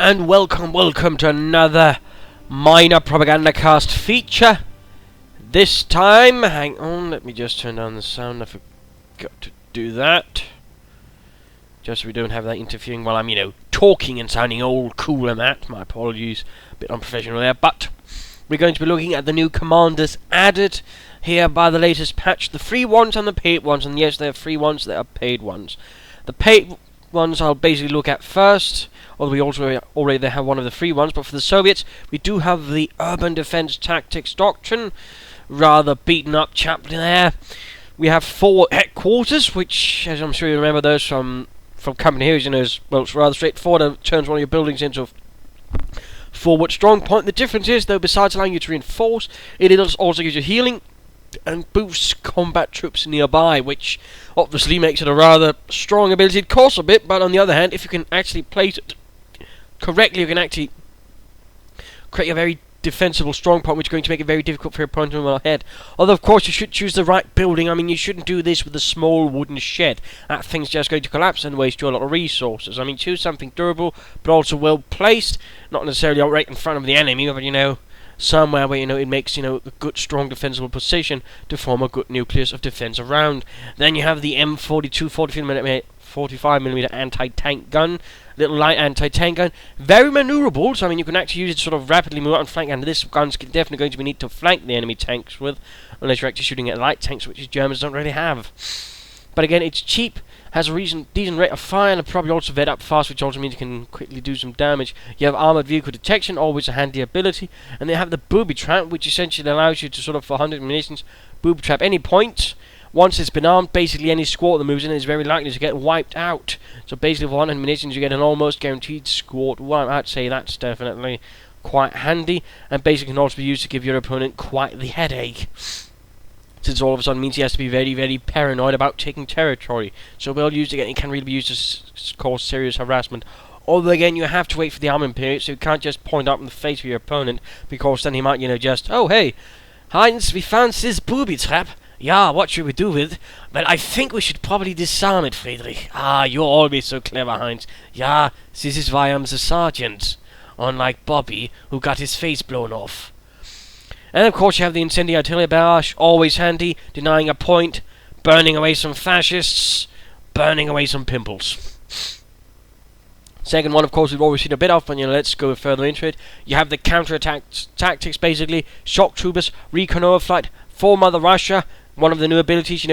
and welcome to another minor Propagandacast feature. This time, hang on, let me just turn down the sound. I forgot to do that. Just so we don't have that interfering while I'm, talking and sounding old, cool and that. My apologies, a bit unprofessional there, but we're going to be looking at the new commanders added here by the latest patch. The free ones and the paid ones, and yes, there are free ones, there are paid ones. The paid ones I'll basically look at first, although we also already have one of the free ones, but for the Soviets, we do have the Urban Defense Tactics Doctrine, rather beaten up chaplain there. We have 4 headquarters, which, as I'm sure you remember those from Company Heroes, it's rather straightforward. It turns one of your buildings into a forward strong point. The difference is, though, besides allowing you to reinforce, it also gives you healing and boosts combat troops nearby, which obviously makes it a rather strong ability. It costs a bit, but on the other hand, if you can actually place it correctly, you can actually create a very defensible strong point, which is going to make it very difficult for your opponent to move ahead. Although, of course, you should choose the right building. I mean, you shouldn't do this with a small wooden shed. That thing's just going to collapse and waste you a lot of resources. I mean, choose something durable, but also well placed, not necessarily right in front of the enemy, but somewhere where it makes a good strong defensible position to form a good nucleus of defense around. Then you have the M42 45mm anti-tank gun, little light anti-tank gun, very maneuverable. So I mean, you can actually use it to sort of rapidly move out and flank, and this gun's definitely going to be neat to flank the enemy tanks with, unless you're actually shooting at light tanks, which Germans don't really have. But again, it's cheap, has a decent rate of fire, and probably also vet up fast, which also means you can quickly do some damage. You have armored vehicle detection, always a handy ability, and they have the booby trap, which essentially allows you to sort of, for 100 munitions, booby trap any point. Once it's been armed, basically any squad that moves in is very likely to get wiped out. So basically, for 100 munitions, you get an almost guaranteed squad wipe. I'd say that's definitely quite handy, and basically can also be used to give your opponent quite the headache, since all of a sudden means he has to be very, very paranoid about taking territory. So well used again, it can really be used to cause serious harassment. Although again, you have to wait for the arming period, so you can't just point up in the face of your opponent, because then he might, oh hey, Heinz, we found this booby trap. Yeah, what should we do with it? Well, I think we should probably disarm it, Friedrich. Ah, you're always so clever, Heinz. Yeah, this is why I'm the sergeant. Unlike Bobby, who got his face blown off. And of course you have the incendiary artillery barrage, always handy, denying a point, burning away some fascists, burning away some pimples. Second one, of course, we've always seen a bit of, but let's go further into it. You have the counterattack tactics, basically, shock troopers, recon overflight, for Mother Russia, one of the new abilities,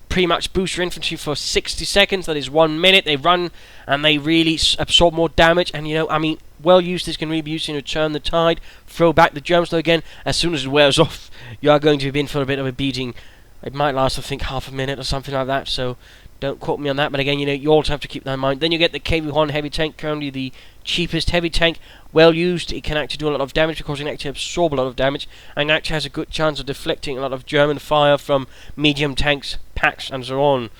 pretty much boost your infantry for 60 seconds, that is 1 minute, they run, and they really absorb more damage, and well used, this can really be used to turn the tide, throw back the Germans, though again, as soon as it wears off, you are going to be in for a bit of a beating. It might last, I think, half a minute or something like that, so don't quote me on that, but again, you also have to keep that in mind. Then you get the KV-1 heavy tank, currently the cheapest heavy tank, well used, it can actually do a lot of damage, because it can actually absorb a lot of damage, and actually has a good chance of deflecting a lot of German fire from medium tanks, packs, and so on.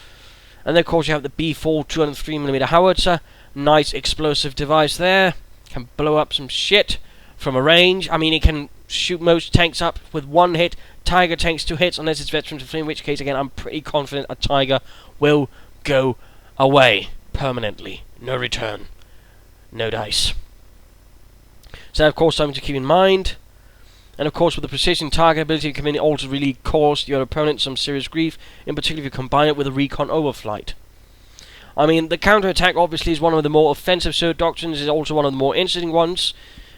And then, of course, you have the B4 203mm howitzer, nice explosive device there, can blow up some shit from a range. I mean, it can shoot most tanks up with 1 hit, Tiger tanks 2 hits, unless it's veteran to flee, in which case, again, I'm pretty confident a Tiger will go away permanently. No return. No dice. So, of course, something to keep in mind. And, of course, with the precision target ability, it can also really cause your opponent some serious grief, in particular if you combine it with a recon overflight. I mean, the counterattack obviously is one of the more offensive doctrines, is also one of the more interesting ones.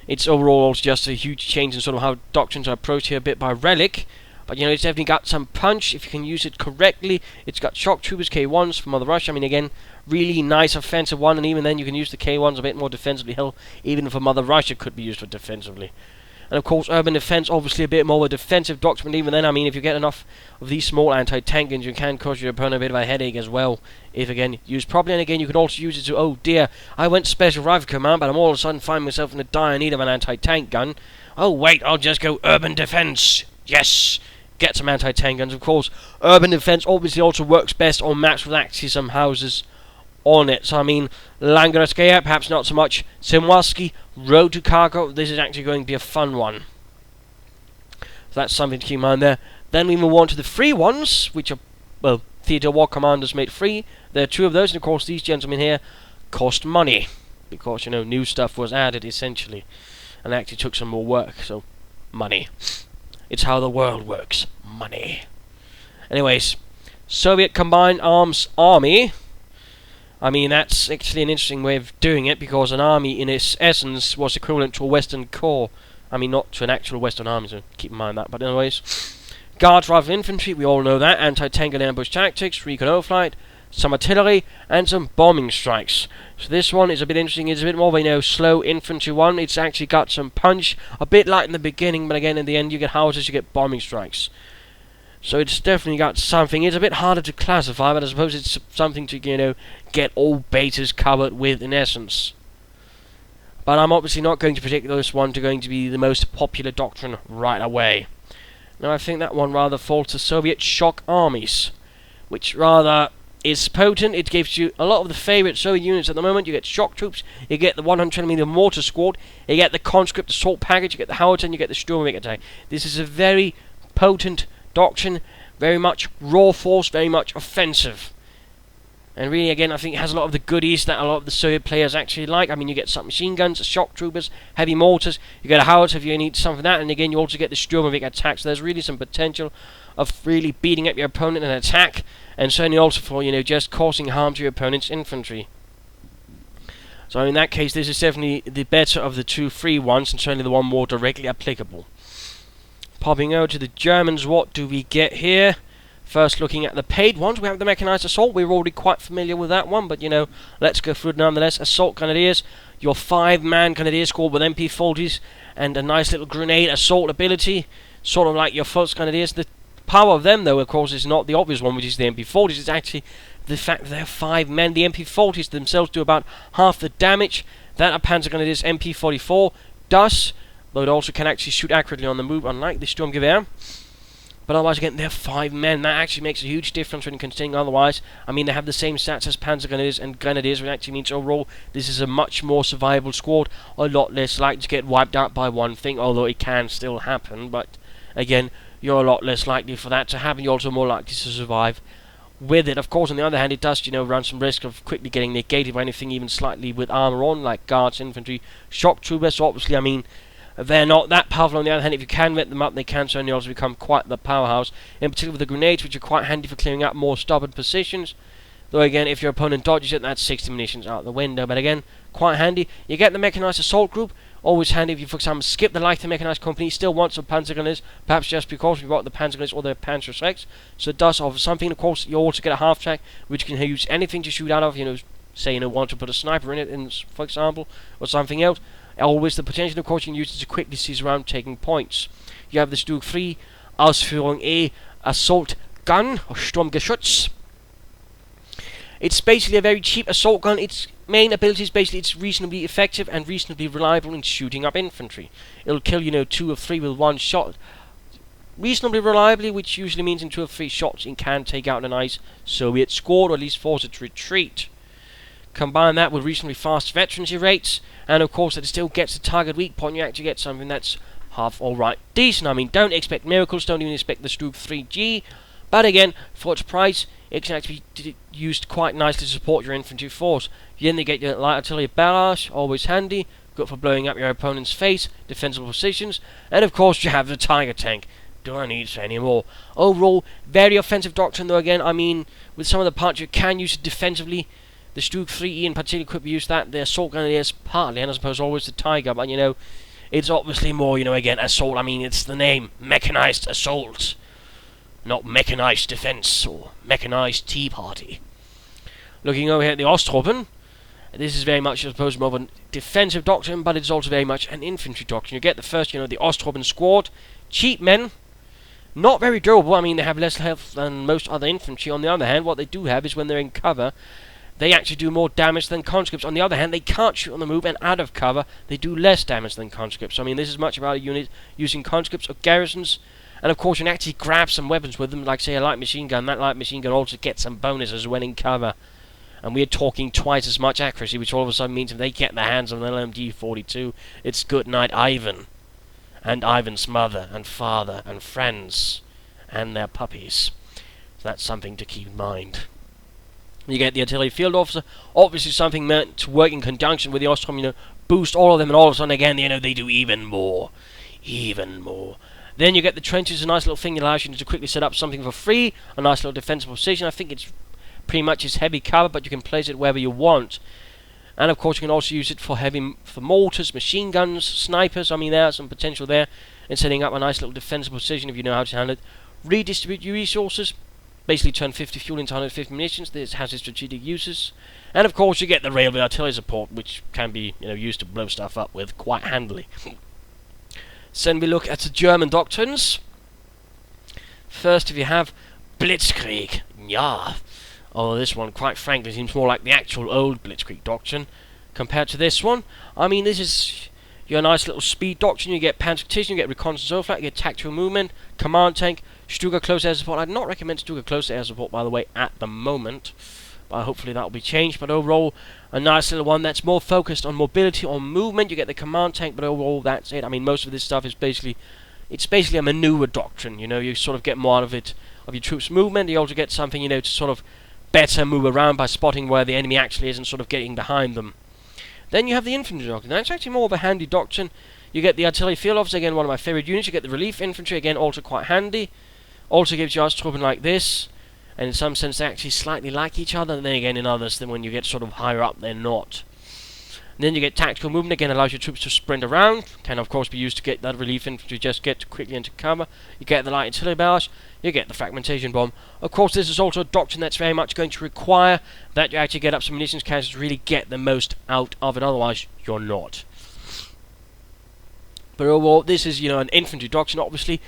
It's overall also just a huge change in sort of how doctrines are approached here, a bit by relic. But it's definitely got some punch if you can use it correctly. It's got shock troopers, K1s from Mother Russia. I mean, again, really nice offensive one, and even then you can use the K1s a bit more defensively. Hell, even for Mother Russia could be used for defensively. And of course, urban defense, obviously a bit more of a defensive doctrine, but even then, I mean, if you get enough of these small anti-tank guns, you can cause your opponent a bit of a headache as well, if again, used properly. And again, you can also use it to, oh dear, I went Special Rifle Command, but I'm all of a sudden finding myself in a dire need of an anti-tank gun. Oh wait, I'll just go urban defense. Yes! Get some anti-tank guns. Of course, urban defense obviously also works best on maps with actually some houses on it. So I mean, Langarskaya, perhaps not so much. Simwaski, Road to Cargo, this is actually going to be a fun one. So that's something to keep in mind there. Then we move on to the free ones, which are, well, Theatre War Commanders made free. There are 2 of those, and of course these gentlemen here cost money. because, you know, new stuff was added, essentially. And it actually took some more work, so... money. It's how the world works. Money. Anyways, Soviet Combined Arms Army. I mean, that's actually an interesting way of doing it, because an army, in its essence, was equivalent to a Western Corps. I mean, not to an actual Western army, so keep in mind that. But anyways, Guards rather than infantry, we all know that. Anti-tank and ambush tactics, recon overflight, some artillery, and some bombing strikes. So this one is a bit interesting. It's a bit more of a, you know, slow infantry one. It's actually got some punch, a bit light in the beginning, but again, in the end, you get howitzers, you get bombing strikes. So it's definitely got something. It's a bit harder to classify, but I suppose it's something to, you know, get all bases covered with, in essence. But I'm obviously not going to predict this one going to be the most popular doctrine right away. Now, I think that one rather falls to Soviet shock armies, which rather is potent. It gives you a lot of the favourite Soviet units at the moment. You get shock troops, you get the 120mm mortar squad, you get the conscript assault package, you get the howitzer, and you get the Sturmovik attack. This is a very potent doctrine, very much raw force, very much offensive. And really, again, I think it has a lot of the goodies that a lot of the Soviet players actually like. I mean, you get submachine guns, shock troopers, heavy mortars, you get a howitzer if you need something of that, and again, you also get the Sturmovik attack, so there's really some potential of really beating up your opponent in an attack, and certainly also for, you know, just causing harm to your opponent's infantry. So in that case, this is definitely the better of the two free ones, and certainly the one more directly applicable. Popping over to the Germans, what do we get here? First, looking at the paid ones, we have the mechanized assault. We're already quite familiar with that one, but, you know, let's go through it nonetheless. Assault Grenadiers, your 5-man Grenadier squad with MP40s and a nice little grenade assault ability, sort of like your first Grenadiers. The power of them, though, of course, is not the obvious one, which is the MP40s. It's actually the fact that they're 5 men. The MP40s themselves do about half the damage that a Panzer Grenadier's MP44 does, though it also can actually shoot accurately on the move, unlike the Sturmgewehr. But otherwise, again, they're 5 men. That actually makes a huge difference when considering otherwise. I mean, they have the same stats as Panzer Grenadiers and Grenadiers, which actually means overall this is a much more survivable squad, a lot less likely to get wiped out by one thing, although it can still happen. But again, you're a lot less likely for that to happen. You're also more likely to survive with it. Of course, on the other hand, it does, you know, run some risk of quickly getting negated by anything even slightly with armor on, like guards, infantry, shock troopers. So obviously, I mean, they're not that powerful. On the other hand, if you can get them up, they can certainly also become quite the powerhouse. In particular with the grenades, which are quite handy for clearing up more stubborn positions. Though again, if your opponent dodges it, that's 60 munitions out the window. But again, quite handy. You get the mechanized assault group. Always handy if you, for example, skip the light mechanized company. Still want some Panzer Grenadiers, perhaps just because we got the Panzer Grenadiers or the Panzer Rex. So it does offer something. Of course, you also get a half track, which can use anything to shoot out of. You know, say, you know, want to put a sniper in it, for example, or something else. Always the potential, of course, you can use it to quickly seize around taking points. You have the Stug 3 Ausführung E assault gun, or Sturmgeschütz. It's basically a very cheap assault gun. Its main ability is basically it's reasonably effective and reasonably reliable in shooting up infantry. It'll kill, you know, 2 or 3 with one shot. Reasonably reliably, which usually means in 2 or 3 shots it can take out a nice Soviet squad, or at least force it to retreat. Combine that with reasonably fast veterancy rates, and of course that it still gets the target weak point. You actually get something that's half alright decent. I mean, don't expect miracles, don't even expect the Stug 3G, but again, for its price, it can actually be used quite nicely to support your infantry force. You then get your light artillery barrage, always handy, good for blowing up your opponent's face, defensible positions, and of course you have the Tiger tank. Do I need to say any more? Overall, very offensive doctrine, though again, I mean, with some of the parts you can use it defensively. The Stug 3E in particular could be used that. The assault grenadiers partly, and I suppose always the Tiger, but you know, it's obviously more, you know, again, assault. I mean, it's the name, mechanized assault, not mechanized defense or mechanized tea party. Looking over here at the Osttruppen, this is very much, I suppose, more of a defensive doctrine, but it's also very much an infantry doctrine. You get the first, you know, the Osttruppen squad, cheap men, not very durable. I mean, they have less health than most other infantry. On the other hand, what they do have is when they're in cover, they actually do more damage than conscripts. On the other hand, they can't shoot on the move, and out of cover, they do less damage than conscripts. So, I mean, this is much about a unit using conscripts or garrisons, and of course, you can actually grab some weapons with them, like, say, a light machine gun. That light machine gun also gets some bonuses when in cover. And we're talking twice as much accuracy, which all of a sudden means if they get their hands on an LMG-42, it's good night Ivan, and Ivan's mother, and father, and friends, and their puppies. So that's something to keep in mind. You get the artillery field officer, obviously something meant to work in conjunction with the Ostrom, boost all of them, and all of a sudden again, they do even more. Even more. Then you get the trenches, a nice little thing that allows you to quickly set up something for free, a nice little defensible position. I think it's pretty much its heavy cover, but you can place it wherever you want. And of course you can also use it for mortars, machine guns, snipers. I mean, there's some potential there in setting up a nice little defensible position if you know how to handle it. Redistribute your resources. Basically turn 50 fuel into 150 munitions. This has its strategic uses. And of course you get the railway artillery support, which can be used to blow stuff up with quite handily. So then we look at the German doctrines. First, if you have Blitzkrieg. Yeah. Although this one, quite frankly, seems more like the actual old Blitzkrieg doctrine compared to this one. I mean, this is your nice little speed doctrine. You get panzer, you get reconnaissance overflight, you get tactical movement, command tank, Stuka close air support. I'd not recommend Stuka close air support, by the way, at the moment. But hopefully that will be changed. But overall, a nice little one that's more focused on mobility or movement. You get the command tank, but overall that's it. I mean, most of this stuff is basically a maneuver doctrine. You sort of get more out of it, of your troops' movement. You also get something, to sort of better move around by spotting where the enemy actually is and sort of getting behind them. Then you have the infantry doctrine. That's actually more of a handy doctrine. You get the artillery field officer, again one of my favourite units. You get the relief infantry, again also quite handy. Also gives you Ostruppen like this, and in some sense they actually slightly like each other, and then again in others, then when you get sort of higher up they're not. And then you get tactical movement, again allows your troops to sprint around, can of course be used to get that relief infantry just get quickly into cover. You get the light artillery barrage, you get the fragmentation bomb. Of course this is also a doctrine that's very much going to require that you actually get up some munitions cannons to really get the most out of it, otherwise you're not. But overall this is an infantry doctrine, obviously.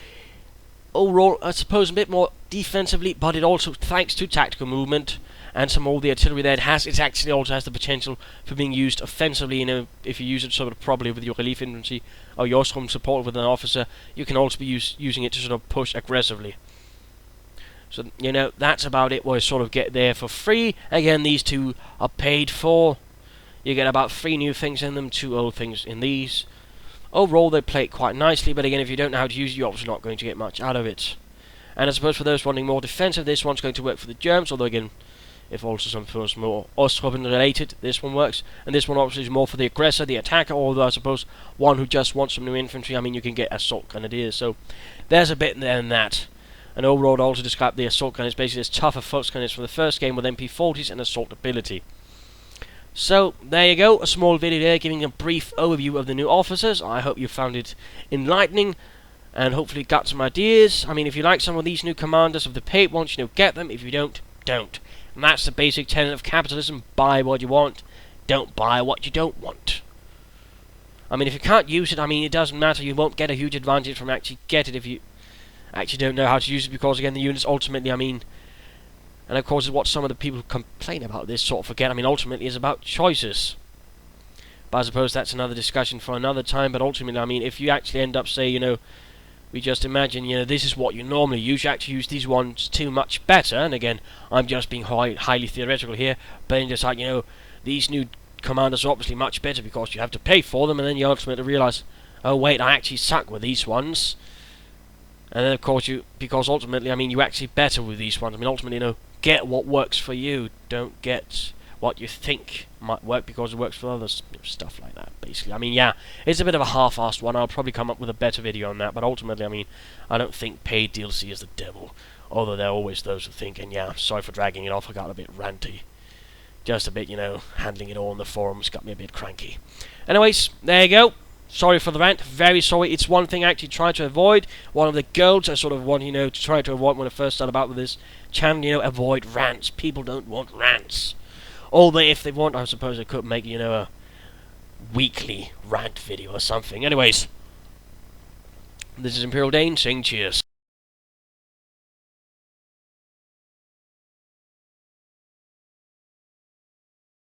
Overall, I suppose a bit more defensively, but it also, thanks to tactical movement and some all the artillery that it actually also has the potential for being used offensively. If you use it sort of properly with your relief infantry or your Ostrom support with an officer, you can also be using it to sort of push aggressively. So that's about it. We'll sort of get there for free. Again, these two are paid for. You get about 3 new things in them, 2 old things in these. Overall, they play it quite nicely, but again, if you don't know how to use it, you're obviously not going to get much out of it. And I suppose for those wanting more defensive, this one's going to work for the Germans, although again, if also some feels more Ostruppen related, this one works. And this one obviously is more for the aggressor, the attacker, although I suppose one who just wants some new infantry. I mean, you can get assault grenadiers, so there's a bit there in that. And overall, I also describe the assault gun as basically as tougher Volksgunners from the first game with MP40s and assault ability. So, there you go, a small video there giving a brief overview of the new officers. I hope you found it enlightening and hopefully got some ideas. I mean, if you like some of these new commanders of the paid ones, get them. If you don't, don't. And that's the basic tenet of capitalism. Buy what you want, don't buy what you don't want. I mean, if you can't use it, it doesn't matter. You won't get a huge advantage from actually get it if you actually don't know how to use it, because again, the units ultimately, and of course, is what some of the people who complain about this sort of forget. Ultimately, is about choices. But I suppose that's another discussion for another time. But ultimately, if you actually end up, say, we just imagine, this is what you normally use. You actually use these ones too much better. And again, I'm just being highly theoretical here. But then just like, these new commanders are obviously much better because you have to pay for them. And then you ultimately realise, oh wait, I actually suck with these ones. And then of course because ultimately, you actually better with these ones. Ultimately, get what works for you. Don't get what you think might work because it works for others. Stuff like that, basically. Yeah, it's a bit of a half-assed one. I'll probably come up with a better video on that. But ultimately, I don't think paid DLC is the devil. Although there are always those who think, and yeah, sorry for dragging it off. I got a bit ranty. Just a bit, handling it all in the forums got me a bit cranky. Anyways, there you go. Sorry for the rant, very sorry. It's one thing I actually tried to avoid. One of the goals I sort of want, to try to avoid when I first started about with this channel, avoid rants. People don't want rants. Although if they want, I suppose I could make, a weekly rant video or something. Anyways, this is Imperial Dane saying cheers.